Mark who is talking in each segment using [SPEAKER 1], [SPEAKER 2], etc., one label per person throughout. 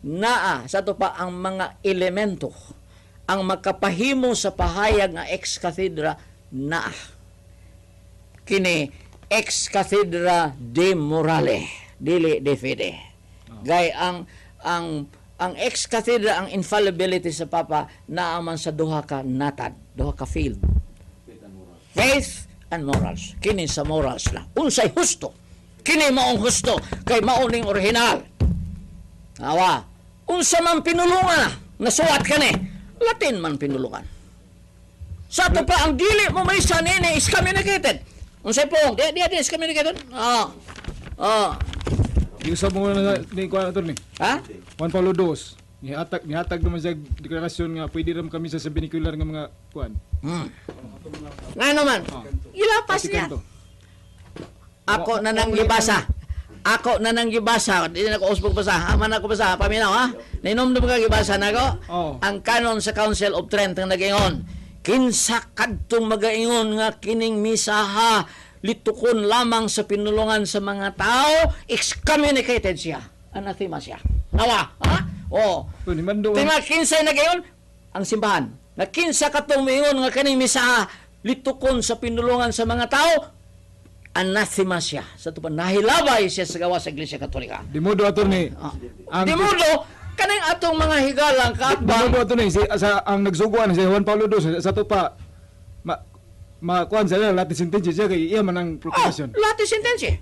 [SPEAKER 1] naa sa to pa ang mga elemento ang makapahimo sa pahayag nga ex cathedra naa kini ex cathedra de morale dili de fide. Gay ang ex cathedra ang infallibility sa papa naa man sa duha ka natad, duha ka field. Faith and morals. Kini sa morals na. Unsay husto. Kini maong husto kay mauning original. Awa, unsa man pinulungan nasuwat kani. Latin man pinulungan. Sa to pa ang dili mo may sanini is communicated. Unsay pong, di is communicated.
[SPEAKER 2] Yung sa mga ni kuan ato ni.
[SPEAKER 1] Ha?
[SPEAKER 2] Juan Paulo II. Nihatag naman sa deklarasyon nga pwede ram kami sa binikular nga mga kuan.
[SPEAKER 1] Nga naman, ilapas niya. Ako na nang gibasa. Ako na nang gibasa. Di na ako usbog basa. Aman ako basa. Paminaw ha? Nainom na mga gibasa na ko? Ang kanon sa Council of Trent ang nag-ingon. Kinsa kadtong mag-ingon nga kining misaha litukon lamang sa pinulungan sa mga tao, excommunicated siya. Anathema siya. Nawa, ha? Tingnan kinsa nag-ingon ang simbahan. Na kinsa katong ingon nga kining misaha litukon sa pinulungan sa mga tao, anathema siya. Sa tupan nahilabay siya sa gawa sa Iglesia Katolika.
[SPEAKER 2] Dimodo ato ni.
[SPEAKER 1] Dimodo kaning atong mga higalang kaatbang.
[SPEAKER 2] Dimodo ato ni sa ang nagsuguan si Juan Paulo II sa tupa kuan sa lahat sentensya siya kay iya man ang proklasyon.
[SPEAKER 1] Lahat sentensya.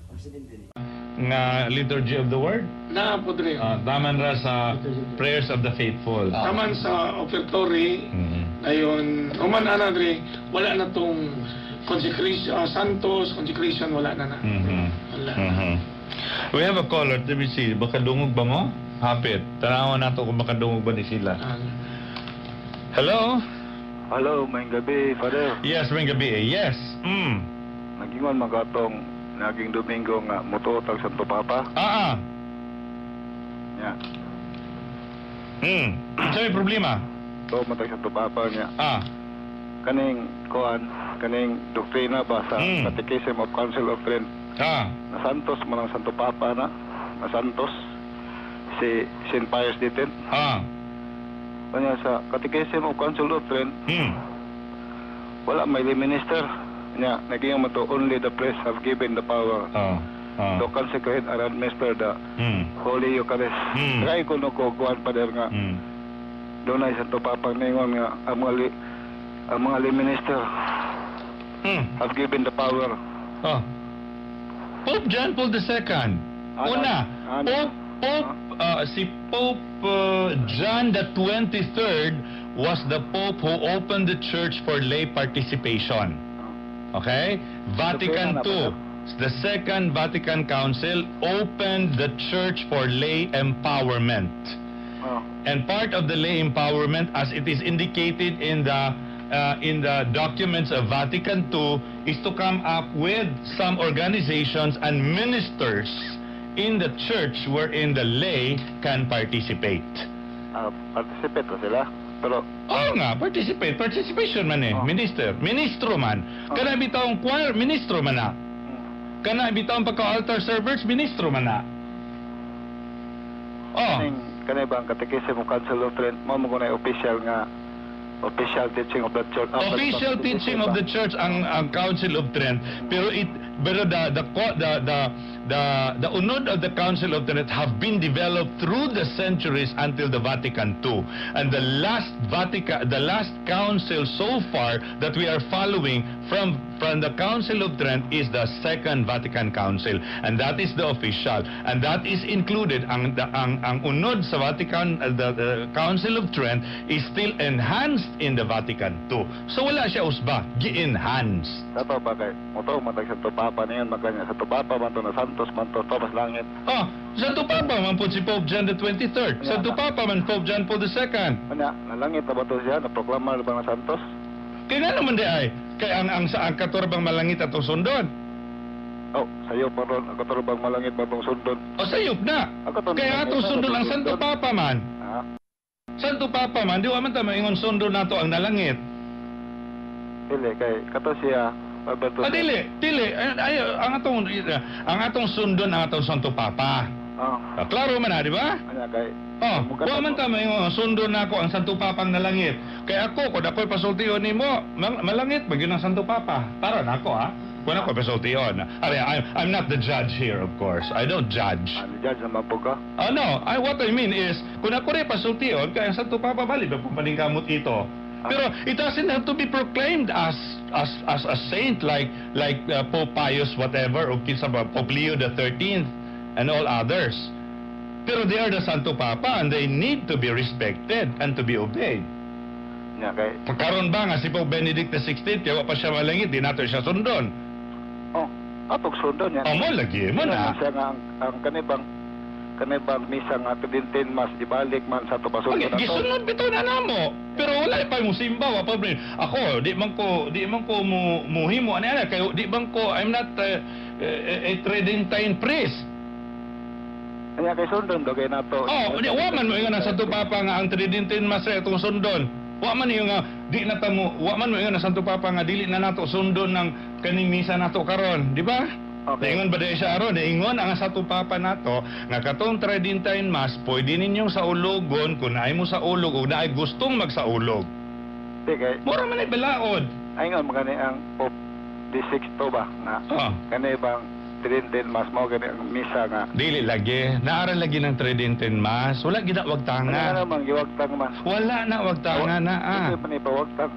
[SPEAKER 3] Nga liturgy of the word.
[SPEAKER 4] Na podre.
[SPEAKER 3] Taman ra sa prayers of the faithful.
[SPEAKER 4] Taman sa offertory ayon human ana dre wala na tong consecration santos consecration wala na. Wala.
[SPEAKER 3] We have a caller. Let me see. Baka dungog ba mo? Hapit. Tanawan nato kung makadungog ba ni sila. Hello?
[SPEAKER 5] Hello, may gabi, Father.
[SPEAKER 3] Yes, may gabi. Yes.
[SPEAKER 5] Nagingon magatong naging Domingo nga mututag Santo Papa. Ya.
[SPEAKER 3] Sa may problema?
[SPEAKER 5] To matag Santo Papa niya. Kaning doktrina ba sa Catechism of Council of Trent. Na santos man ang Santo Papa na santos si St. Pius X. Kanya sa Catechism of Council of Trent, wala may minister niya, naging mo to, only the priests have given the power to consecrate and administer the Holy Eucharist. Kaya ko kuhan pa der nga, doon ay Santo Papa ngayon nga, ang mga lay minister have given the power.
[SPEAKER 3] Pope John Paul II. Una, si Pope John the 23rd was the Pope who opened the church for lay participation. Okay? Vatican II, the Second Vatican Council opened the church for lay empowerment. And part of the lay empowerment, as it is indicated in the documents of Vatican II, is to come up with some organizations and ministers in the church wherein the lay can participate.
[SPEAKER 5] Participate na sila? Pero
[SPEAKER 3] nga, participation man ministro man. Kana bitawong choir, ministro man na. Kana bitawong pagka-altar servers, ministro man na.
[SPEAKER 5] Kanay ba ang Catechism of Council of Trent mo na official official teaching of the church.
[SPEAKER 3] Official teaching of the church ang Council of Trent, pero the unod of the Council of Trent have been developed through the centuries until the Vatican II. And the last council so far that we are following from the Council of Trent is the Second Vatican Council, and that is the official, and that is included ang unod sa Vatican, the Council of Trent is still enhanced in the Vatican II. So wala siya usba, gi-enhance.
[SPEAKER 5] Dato ba kay moto matag Santo Papa niyan magkanya Santo Papa man to na Santos man to Tomas Langit.
[SPEAKER 3] Santo Papa man po si Pope John the 23rd. Santo Papa man Pope John Paul II.
[SPEAKER 5] Kanya nalangit na ba to siya na proklama ba na Santos?
[SPEAKER 3] Kaya naman di ay kay ang katurbang malangit atong sundon.
[SPEAKER 5] Sayo pa ron ang katurbang malangit ba tong sundon?
[SPEAKER 3] Sayop na. Kaya atong sundon ang Santo Papa man. Santo Papa man, di man ta maingon sundon nato ang nalangit.
[SPEAKER 5] Dili kay kato siya
[SPEAKER 3] dili. Ang atong sundon ang atong Santo Papa. Klaro man na, di ba?
[SPEAKER 5] Anya kay
[SPEAKER 3] Wa man ta may sundo na ako ang Santo Papang nalangit. Kaya ako, kung ako'y pasultiyon nimo, malangit ba yun ang Santo Papa? Tara na ako, ha? Kung ako'y pasultiyon. I'm not the judge here, of course. I don't judge.
[SPEAKER 5] judge naman po ka?
[SPEAKER 3] No, what I mean is, kung ako rin pasultiyon, kaya ang Santo Papa, bali ba paningkamot ito? Pero it doesn't have to be proclaimed as a saint like Pope Pius whatever o kinsa ba Pope Leo the 13th and all others. Pero they are the Santo Papa and they need to be respected and to be obeyed.
[SPEAKER 5] Nya kay
[SPEAKER 3] Karon ba nga si Pope Benedict XVI kaya wa pa siya malangit, di nato siya sundon.
[SPEAKER 5] atog sundon yan.
[SPEAKER 3] Mo lagi mo na.
[SPEAKER 5] Siya nga ang kanibang misa nga 17 mas ibalik man sa to pasundon
[SPEAKER 3] Okay, gisunod bitaw na namo. Pero wala pa mo simba wa pa brin. Ako di man ko muhimo ana kay di man ko I'm not a Tridentine priest.
[SPEAKER 5] Kaya kay sundon do kay nato.
[SPEAKER 3] Di wa man mo nga sa Santo Papa nga ang Tridentine mas itong sundon. Wa man yung nga di na tamo, wa man mo nga Santo Papa nga dili na nato sundon ng kaning misa nato karon, di ba?
[SPEAKER 5] Okay.
[SPEAKER 3] Ingon ba dahil siya aron? Ingon ang Santo Papa nato nga katong Tridentine Mass, pwede ninyong saulogon kung naay mo sa ulog o naay gustong magsaulog.
[SPEAKER 5] Di kay
[SPEAKER 3] Mura man ay balaod.
[SPEAKER 5] Ayun magani ang Pope D6 ba na kani bang Tridentine Mass mo gani ang misa nga.
[SPEAKER 3] Dili lagi. Naaral lagi ng Tridentine Mass. Wala gina wag
[SPEAKER 5] Ano
[SPEAKER 3] tanga.
[SPEAKER 5] naman giwagtang mas.
[SPEAKER 3] Wala na wag tanga na
[SPEAKER 5] Hindi pa ni pawagtang.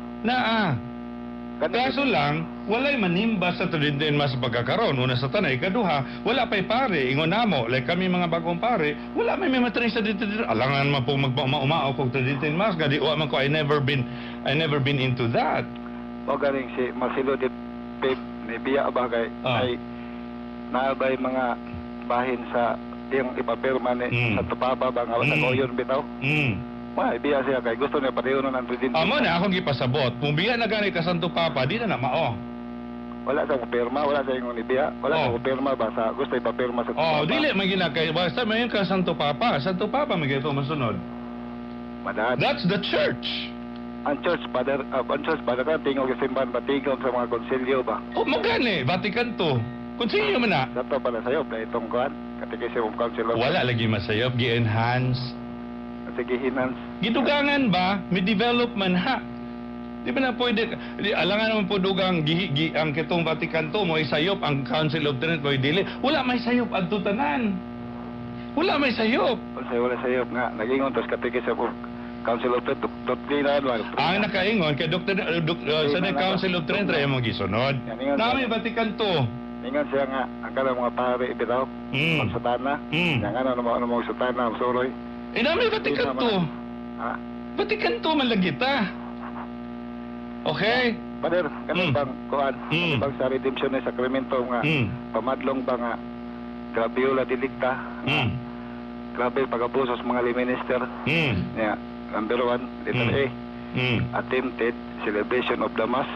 [SPEAKER 3] Kaso lang, walay manimba sa Tridentine Mass pagkakaroon. Una sa tanay, ikaduha, wala pa'y pare. Ingon namo, like kami mga bagong pare, wala may matring sa Tridentine. Alangan man po magpumao kong Tridentine Mass. Gadi, man ko, I never been into that.
[SPEAKER 5] O galing si Marcelo de Pep ni Biya Bagay ay naabay mga bahin sa yung ipapirma ni sa tupaba ba nga sa koyon bitaw. Biya siya kay gusto niya patiunon ang Tridentine.
[SPEAKER 3] Amo na akong ipasabot. Kung biya na gani ka Santo Papa, di na mao.
[SPEAKER 5] Wala sa pirma, wala sa ingon ni Biya. Wala sa pirma ba sa gusto ipapirma sa tupaba.
[SPEAKER 3] Dili man ginakay. Basta mayon ka Santo Papa. Santo Papa magito masunod.
[SPEAKER 5] Madad.
[SPEAKER 3] That's the church.
[SPEAKER 5] Ang church father ka tingog simbahan batigon sa mga konsilyo ba.
[SPEAKER 3] Magani, Vatican II. Konsilyo man na.
[SPEAKER 5] Dato pala sayo na itong kuan, Catechism of Council of
[SPEAKER 3] Wala lagi masayop, gi-enhance.
[SPEAKER 5] Sige hinans.
[SPEAKER 3] Gidugangan ba? May development ha. Di ba na pwede, alangan naman po dugang ang kitong Vatican II mo isayop ang Council of Trent mo dili. Wala may sayop at tutanan. Wala may sayop.
[SPEAKER 5] Wala sayop nga. Nag-ingon tos Catechism of Council of Trent. Doktrina.
[SPEAKER 3] Ang nakaingon kay sa Council of Trent ray mo gisunod. Nami Vatican II.
[SPEAKER 5] Ingon siya nga ang kanang mga pare bitaw. Magsutana. Yang ano mo sutana suroy.
[SPEAKER 3] Nami Vatican II. Vatican II man lagi ta. Okay?
[SPEAKER 5] Pader, kanang bang kuan, bang sa redemption ng sakramento nga pamadlong ba nga grabiola delicta. Grabe pag-abuso sa mga minister. Yeah, number 1, letter A. Attempted celebration of the Mass.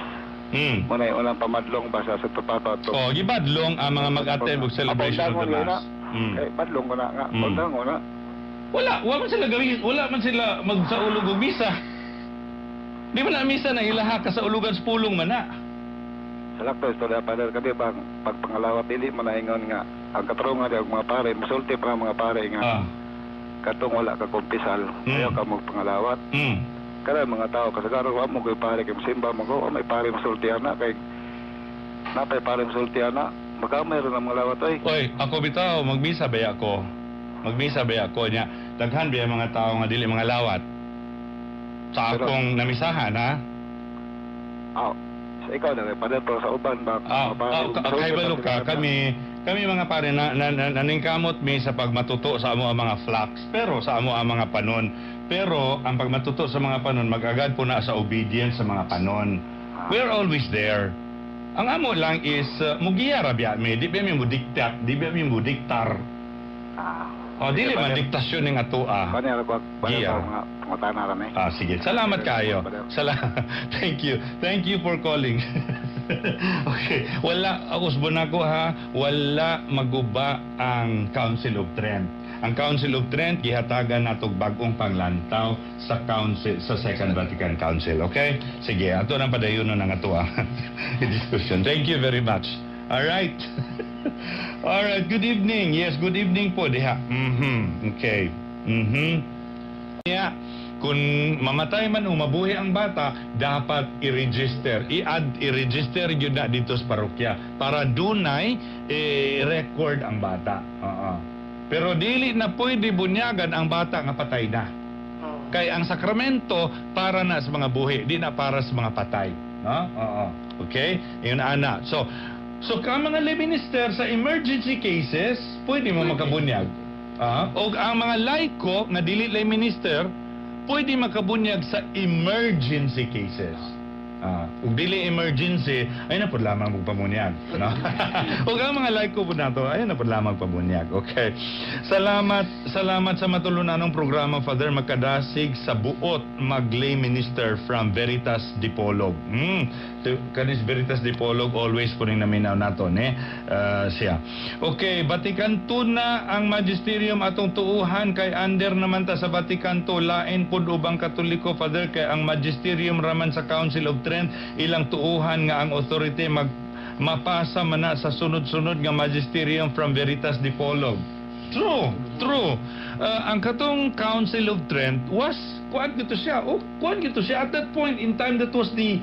[SPEAKER 5] Muna yung unang pamadlong ba sa Santo Papa to.
[SPEAKER 3] Gibadlong ang mga mag-attend og celebration of the Mass.
[SPEAKER 5] Padlong ko na nga, padlong ko na.
[SPEAKER 3] Wala man sila gawin, wala man sila magsaulog og misa. Di man na misa na ilaha ka sa ulugan sa pulong man na.
[SPEAKER 5] Salakto istorya Father kadi bang pagpangalawa dili man ingon nga ang katarungan ng mga pare, musulti pa mga pare nga. Katong wala ka kumpisal, ayaw ka magpangalawat. Kada mga tao kasagaran wa mo kay pare kay simba mo ko, may pare musultihan na kay napay pare musultihan na. Magamay ra ng mga lawat oy.
[SPEAKER 3] Oy, ako bitaw magmisa ba ako? Magmisa ba ako niya? Daghan ba mga tao nga dili mga lawat? Sa akong namisahan, ha?
[SPEAKER 5] Sa ikaw na rin, to sa uban ba?
[SPEAKER 3] Kaibalo ka, kami mga pare, naningkamot mi sa pagmatuto sa amo ang mga flocks, pero sa amo ang mga panon. Pero, ang pagmatuto sa mga panon, mag-agad po na sa obedience sa mga panon. We're always there. Ang amo lang is, mugiyara biya mi, di ba mi mo diktat, di ba mi mo diktar. Dili man diktasyon ng atua.
[SPEAKER 5] Kanya ko mga pangutana ra ni.
[SPEAKER 3] Sige. Salamat kayo. Thank you. Thank you for calling. Okay. Wala usbon ako ha. Wala maguba ang Council of Trent. Ang Council of Trent gihatagan natog bag-ong panglantaw sa Council sa Second Vatican Council. Okay? Sige, ato nang padayonon ng atua. Discussion. Thank you very much. Alright. Alright, good evening. Yes, good evening po diha. Okay. Yeah. Kung mamatay man o mabuhi ang bata, dapat i-register. I-register yun na dito sa parokya para dunay record ang bata. Pero dili na pwede bunyagan ang bata nga patay na. Kay ang sakramento para na sa mga buhi, di na para sa mga patay. No? Okay? Yun ana. So ka mga lay minister sa emergency cases, pwede mo makabunyag. O ang mga laiko nga dili lay minister, pwede makabunyag sa emergency cases. Kung dili emergency, ay na po lamang magpabunyag. No? Kung ang mga laiko po na to, ay na po lamang pabunyag. Okay. Salamat sa matulunan ng programa, Father. Magkadasig sa buot mag-lay minister from Veritas Dipolog. Kanis Veritas Dipolog, always po rin naminaw nato, siya. Okay, Vatican II na ang magisterium atong tuuhan kay under naman ta sa Vatican II, lain pod ubang Katoliko, Father, kay ang magisterium raman sa Council of Trent, ilang tuuhan nga ang authority mapasa man na sa sunod-sunod nga magisterium from Veritas Dipolog. True. Ang katong Council of Trent was kuan gito siya. At that point in time, that was the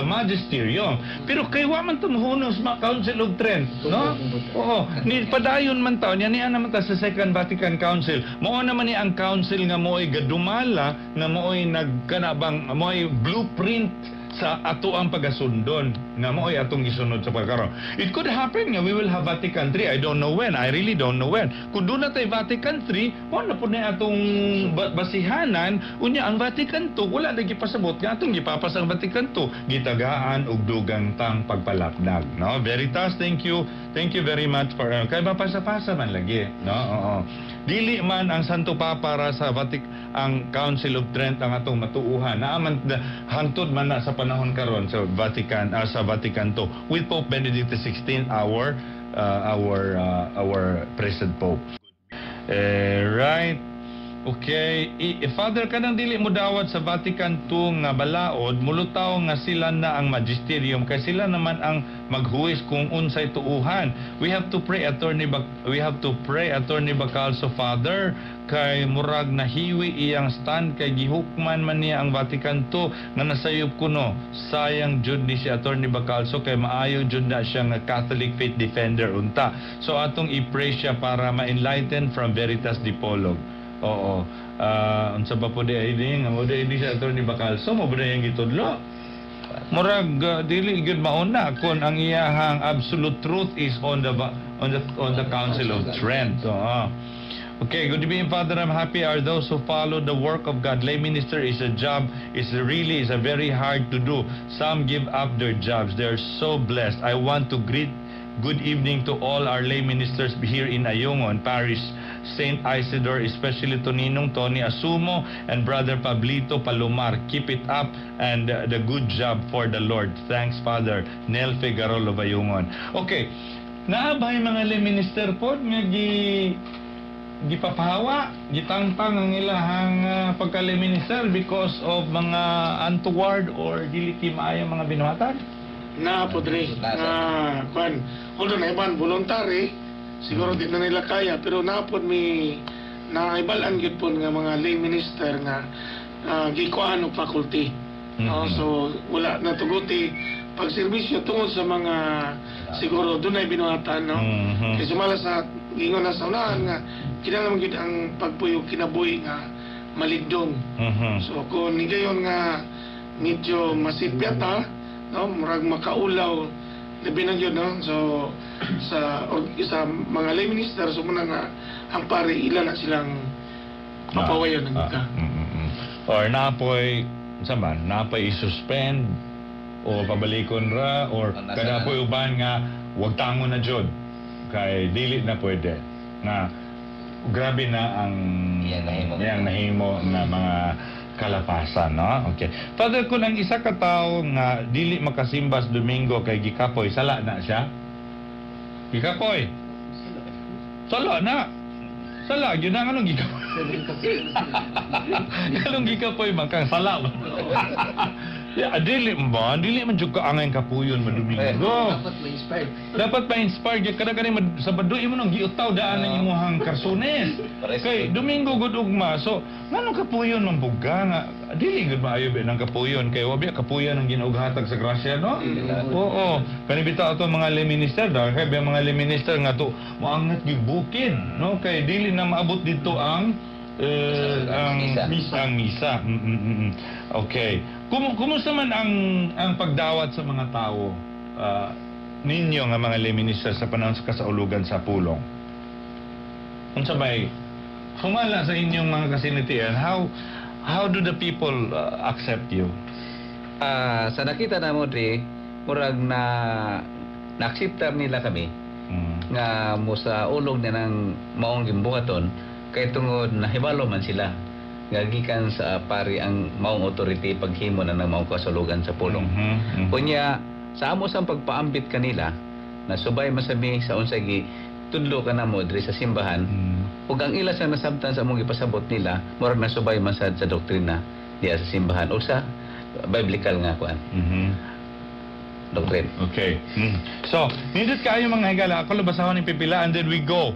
[SPEAKER 3] magisterium. Pero kay wa man tumuhunos ma Council of Trent, no? Oo, ni padayon man taon yan niya naman ta sa Second Vatican Council. Mao naman ni ang council nga mo'y gadumala, nga mo'y nagkanabang mo'y blueprint sa ato ang pagasundon nga mo'y atong gisunod sa pagkaron. It could happen nga we will have Vatican III. I don't know when. I really don't know when. Kung doon na tayo Vatican III, mo na po na atong basihanan, unya ang Vatican II, wala na gipasabot nga atong gipapas ang Vatican II. Gitagaan og dugang tang pagpalapnag. No? Veritas, thank you. Thank you very much for kay mapasa-pasa man lagi. No? Oo. Dili man ang Santo Papa para sa ang Council of Trent ang atong matuuhan. Naaman hangtod man na sa panahon karon sa Vatican II with Pope Benedict XVI, our present Pope. Right. Okay, Father, kanang dili mo dawat sa Vatican II nga balaod, mulutaw nga sila na ang magisterium kay sila naman ang maghuwis kung unsay tuuhan. We have to pray Attorney Bacalso, Father, kay murag nahiwi iyang stand kay gihukman man niya ang Vatican II nga nasayop kuno. Sayang jud ni si Attorney Bacalso kay maayo jud na siya nga Catholic faith defender unta. So atong i-pray siya para ma-enlighten from Veritas Dipolog. Oo. Unsa ba po di ay mo di siya Attorney Bacalso mo ba yang gitudlo? Murag dili gyud mauna kun ang iyahang absolute truth is on the Council of Trent. Okay, good evening, Father. I'm happy are those who follow the work of God. Lay minister is a job, is a very hard to do. Some give up their jobs. They're so blessed. I want to greet good evening to all our lay ministers here in Ayungon Parish, St. Isidore, especially to Ninong Tony Asumo and Brother Pablito Palomar. Keep it up and the good job for the Lord. Thanks, Father. Nel Figarolo Bayungon. Okay, naabay mga lay minister po nga gipapahawa, gitangtang ang ilahang pagka-lay minister because of mga untoward or dili maayong mga binuhatan?
[SPEAKER 4] Na podre na kwan although na iban voluntary siguro di na nila kaya pero napod mi na ibalan gyud pon nga mga lay minister nga gikuan og faculty. So wala na tuguti pagserbisyo tungod sa mga siguro dunay binuhatan, no? Kasi sumala sa gingon na sa unahan nga kinahanglan gyud ang pagpuyo kinabuhi nga maligdong. So kung nigayon nga medyo masipyat no, murag makaulaw labi na yun, no? So sa mga lay minister so muna nga ang pare ilan na silang papawayan ng ika
[SPEAKER 3] or napoy saman napoy i-suspend o pabalikon ra or kadapoy uban nga wag tangon na jud kay dili na pwede nga grabe na ang yang nahimo na mga kalapasan, no? Okay. Father, kung ang isa ka tao nga dili makasimbas Domingo kay gikapoy, sala na siya? Gikapoy? Sala na. Sala, yun ang anong gikapoy? Anong gikapoy man kang sala? Dili man jud ka angay kapuyon madumingo. Dapat ma-inspire gyud kada kani Sabado imo nang giutaw daan ang imong karsones. Kay Domingo gud ugma. So, nganong kapuyon man buga nga dili gud maayo ba nang kapuyon kay wabi kapuyon ang ginaughatag sa grasya, no? Oo. Kani bitaw ato mga lay minister kay mga lay minister nga to moangat gyud bukid, no? Kay dili na maabot dito ang misa. Okay. Kumusta man ang pagdawat sa mga tao ninyo nga mga lay minister sa panahon sa kasaulugan sa pulong? Unsa bay sumala sa inyong mga kasinitian, how do the people accept you?
[SPEAKER 6] Sa nakita na mo dre, murag na-acceptar nila kami nga mo sa ulog na ng maong gimbuhaton kay tungod nahibalo man sila nga gikan sa pari ang maong authority paghimo na ng maong kasulugan sa pulong. Kunya sa amo sang pagpaambit kanila na subay masami sa unsay gi tudlo ka na mo diri sa simbahan ug ang ila sa nasabtan sa among ipasabot nila murag nasubay man sad sa doktrina diya sa simbahan o sa biblical nga kuan. Doctrine. Okay.
[SPEAKER 3] So, nindot kayo mga higala. Ako labasahon ng pipila and then we go.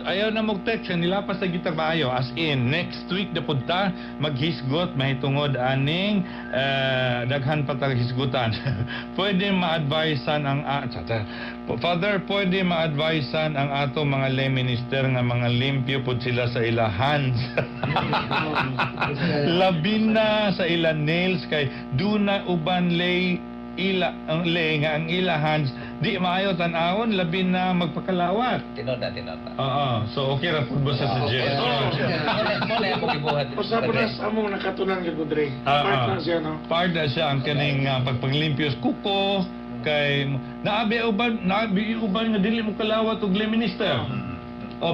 [SPEAKER 3] Ayaw na mag-text. Nilapas na kita maayo. As in, next week na punta, maghisgot, mahitungod aning daghan patag hisgutan. Pwede ma-advisean ang... Father, pwede ma-advisean ang ato mga lay minister nga mga limpyo po sila sa ilahan. Labin na sa ila nails kay duna uban lay ang lay nga ang ilahan di maayo tan-awon labi na magpakalawat.
[SPEAKER 6] Tinod na.
[SPEAKER 3] So okay ra pud ba sa suggestion?
[SPEAKER 6] Muna ako gibuhat.
[SPEAKER 4] Usa po na sa among nakatunan gyud Dre. Part na siya, no?
[SPEAKER 3] Part na siya ang kaning pagpaglimpyos kuko kay naabi uban nga dili mo kalawat og lay minister.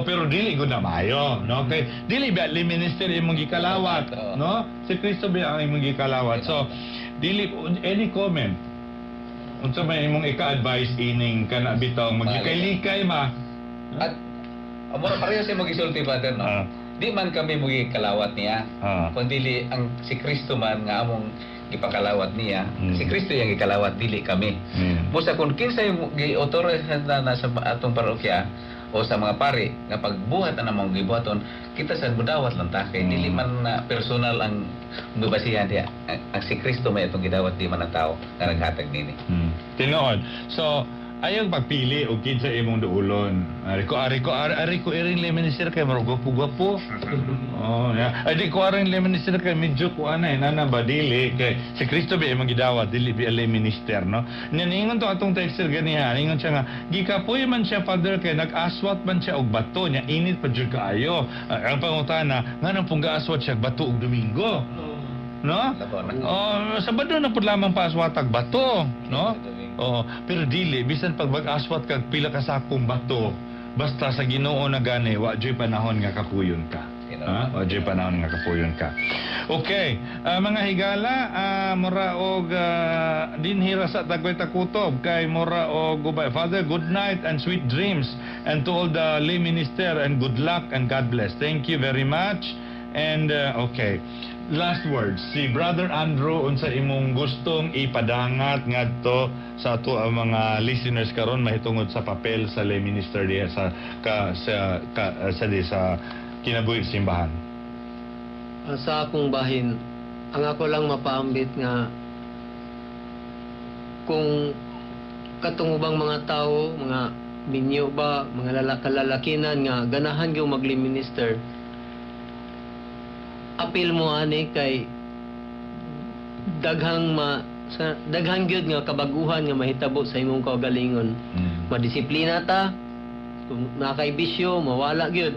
[SPEAKER 3] Pero dili gud na maayo, no? Kay dili ba lay minister imong gikalawat, no? Si Kristo ba ang imong gikalawat. So dili any comment unsa may imong ika-advise ining kana bitaw magikalikay ma
[SPEAKER 6] at amo pareho sa magisulti Father, no? Di man kami mugi kalawat niya kundi ang si Kristo man nga among gipakalawat niya. Si Kristo yang gikalawat dili kami. Busa kun kinsa yung gi-authorize na sa atong parokya o sa mga pari nga pagbuhat na namang gibuhaton kita sa mudawat lang ta kay dili man personal ang mubasihan diya ang si Kristo may itong gidawat di man ang tao nga naghatag nini.
[SPEAKER 3] Tinuod. So ayaw pagpili og kinsa imong duulon. Ari ko iring lay minister kay marugo-gwapo. Adi ko aring lay minister kay medyo ko anay nana badili kay si Kristo ba imong gidawat dili bi lay minister, no? Ningon to atong texter ganiha, ningon siya nga gikapoy man siya Father kay nag-aswat man siya og bato nya init pa jud kaayo. Ang pangutana nganong pong gaaswat siya bato og Domingo. No? Sabado na pud lamang paaswatag bato, no? Pero dili bisan pag mag-aswat kag pila ka sakong bato basta sa Ginoo na gani wa joy panahon nga kapuyon ka. Wa joy panahon nga kapuyon ka. Okay, mga higala, mura og dinhira sa Tagway Takutob kay mura og gubay. Father, good night and sweet dreams, and to all the lay minister and good luck and God bless. Thank you very much. And okay, last words, si Brother Andrew unsa imong gustong ipadangat ngadto sa ato ang mga listeners karon mahitungod sa papel sa lay minister diya sa kinabuhi simbahan.
[SPEAKER 7] Sa akong bahin, ang ako lang mapaambit nga kung katungubang mga tao, mga minyo ba, mga kalalakinan nga ganahan gyud mag-lay minister, apil mo ani kay daghang gyud nga kabaguhan nga mahitabo sa imong kaugalingon. Madisiplina ta, kung nakay bisyo mawala gyud,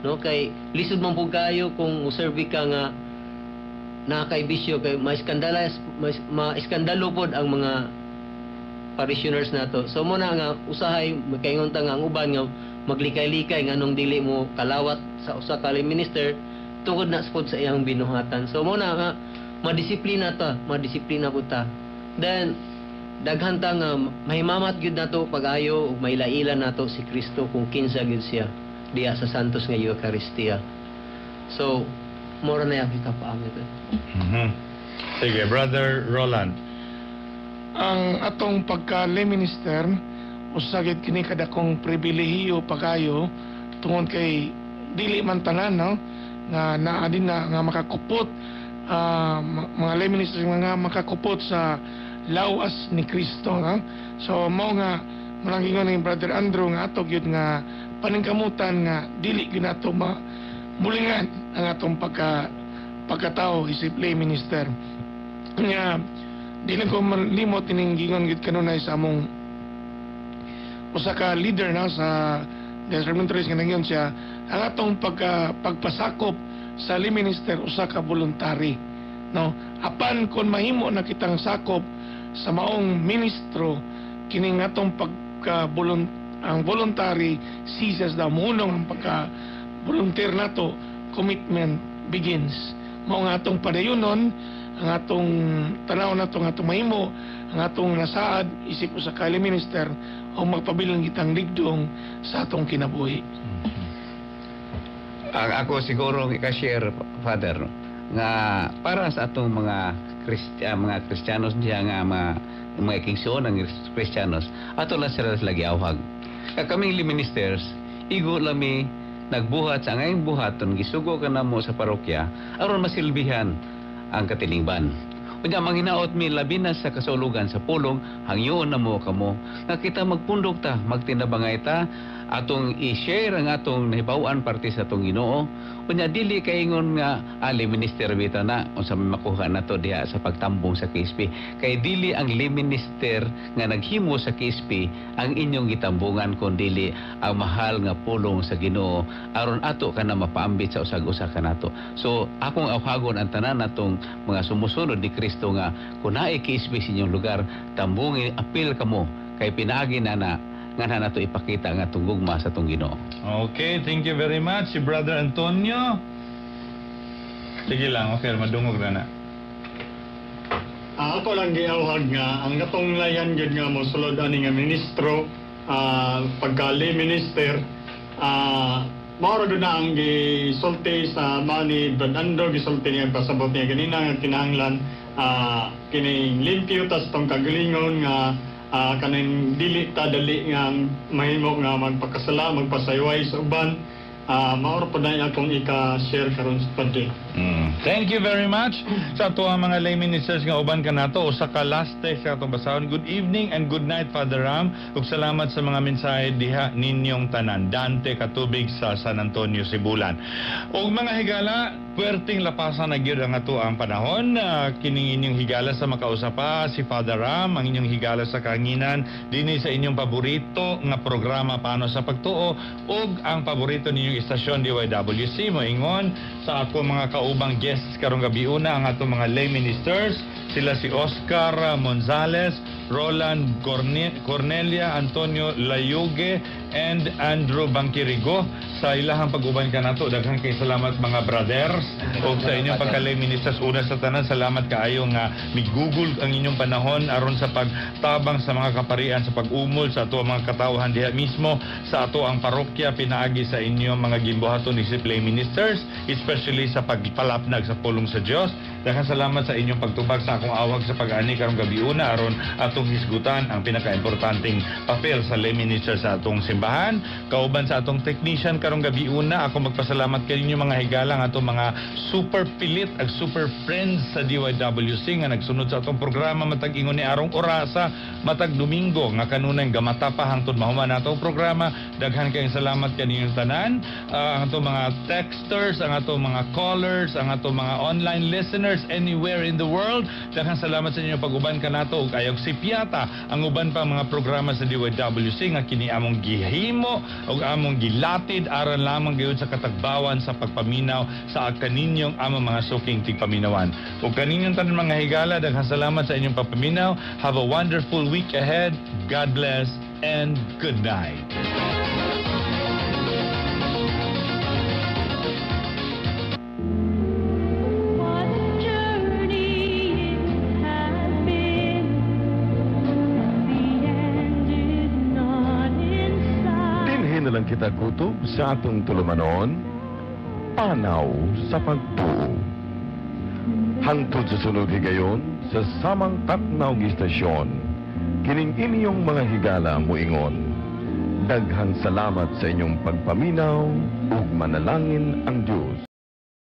[SPEAKER 7] no? Kay lisod man pud kayo kung uservi ka nga nakay bisyo kay maiskandalo pod ang mga parishioners nato. So mo na nga usahay makaingon ta nga ang uban nga maglikay-likay nganong dili mo kalawat sa usa ka lay minister tungod na spod sa iyang binuhatan. So mo na nga madisiplina po ta. Then daghan ta nga mahimamat gyud nato pag-ayo ug mailaila nato si Kristo kung kinsa gyud siya diya sa santos nga Eucharistia. So mora na yang kita paamit.
[SPEAKER 3] Sige, Brother Roland.
[SPEAKER 4] Ang atong pagka-lay minister, usagit kini kadakong pribilehiyo pagayo tungod kay dili man tanan, no, nga naa din nga makakupot, mga lay minister nga makakupot sa lawas ni Kristo, no? So mao nga malangingon ni Brother Andrew nga ato gyud nga paningkamutan nga dili ginato mulingan ang atong pagkatao isip lay minister. Nga dili ko malimot ining gingon gyud kanunay sa among usa ka leader na sa Desrementaries nga nangyon siya, ang atong pagpasakop sa lay minister usa ka voluntary, no? Apan kon mahimo na kitang sakop sa maong ministro kining atong ang voluntary ceases the munong ang volunteer nato, commitment begins. Mao nga atong padayunon ang atong tanaw nato nga atong mahimo ang atong nasaad isip sa kay minister o magpabilang kitang ligdong sa atong kinabuhi.
[SPEAKER 6] Ako siguro i-share, Father, nga para sa atong mga Kristiyanos diya nga mga ikingsyon ng Kristiyanos, ato lang sila lagi awhag. Kaming ministers, igo lami nagbuhat sa ngayong buhaton, gisugo ka na mo sa parokya, aron masilbihan ang katilingban. Unya manghinaot mi labi na sa kasulugan sa pulong, hangyoon na mo kamo nga kita magpundok ta, magtinabangay ta, atong i-share ang atong nahibawan parte sa atong Ginoo. Unya dili kaingon nga ali minister bita na unsa may makuha nato diha sa pagtambong sa KSP. Kay dili ang minister nga naghimo sa KSP ang inyong gitambungan kun dili ang mahal nga pulong sa Ginoo aron ato kana mapaambit sa usag-usa kanato. So akong awhagon ang tanan natong mga sumusunod ni Kristo nga kun naay KSP sa inyong lugar, tambungi apil kamo kay pinaagi na nga nato ipakita nga tunggugma sa atong Ginoo.
[SPEAKER 3] Okay, thank you very much. Si Brother Antonio. Sige lang, okay, madungog na.
[SPEAKER 8] Ako lang giawhag nga ang natong layan gyud nga mosulod ani nga ministro, pagka-lay minister, mao ra na ang gisulti sa mani Brother gisulti niya pasabot niya ganina nga kinahanglan kini limpyo tas tong kagalingon nga kaning dili ta dali nga mahimo nga magpakasala, magpasayway sa uban. Maor pa na akong ika-share karon sa pati.
[SPEAKER 3] Thank you very much sa ato ang mga lay ministers nga uban ka nato o sa last text sa atong basahon. Good evening and good night, Father Ram, ug salamat sa mga mensahe diha ninyong tanan. Dante Katubig sa San Antonio, Sibulan. Og mga higala, puwerteng lapasan na gyud ang ato ang panahon. Kining inyong higala sa makausapa si Father Ram, ang inyong higala sa kanginan dinhi sa inyong paborito nga programa Paano sa Pagtuo ug ang paborito ninyong istasyon DYWC. Moingon sa ako mga kaubang guests karong gabi una ang atong mga lay ministers, sila si Oscar Monzales, Roland Cornelia, Antonio Layuge, and Andrew Bangkirigo. Sa ilahang pag-uban ka nato, daghang kay salamat mga brothers o sa inyong pagkalay ministers. Una sa tanan, salamat kaayo nga mig-google ang inyong panahon aron sa pagtabang sa mga kaparian sa pag-umol sa ato mga katawhan diha mismo sa ato ang parokya pinaagi sa inyong mga gimbuhaton ni lay ministers, especially sa pagpalapnag sa pulong sa Dios. Daghang salamat sa inyong pagtubag sa akong awag sa pag-ani karong gabi una aron atong hisgutan ang pinaka-importanting papel sa lay minister sa atong simbahan. Kauban sa atong technician karong gabi una, ako magpasalamat kaninyo mga higala atong mga super pilit ag super friends sa DYWC nga nagsunod sa atong programa matag ingon ni arong orasa, matag Domingo nga kanunay gamata pa hangtod mahuman natong programa. Daghan kayong salamat kaninyong tanan, ang atong mga texters, ang atong mga callers, ang atong mga online listeners anywhere in the world. Daghan salamat sa inyo pag-uban kanato ug ayog sipiata ang uban pa mga programa sa DYWC nga kini among gihimo ug among gilatid aron lamang gayud sa katagbawan sa pagpaminaw sa kaninyong among mga suking tigpaminawan. Ug kaninyong tanan mga higala, daghang salamat sa inyong pagpaminaw. Have a wonderful week ahead. God bless and good night.
[SPEAKER 9] Lang kita kutob sa atong tulumanon, Panaw sa Pagtuo. Hangtod sa sunod higayon, sa samang tatnaw ng istasyon, kining inyong mga higala moingon. Daghang salamat sa inyong pagpaminaw ug manalangin ang Dios.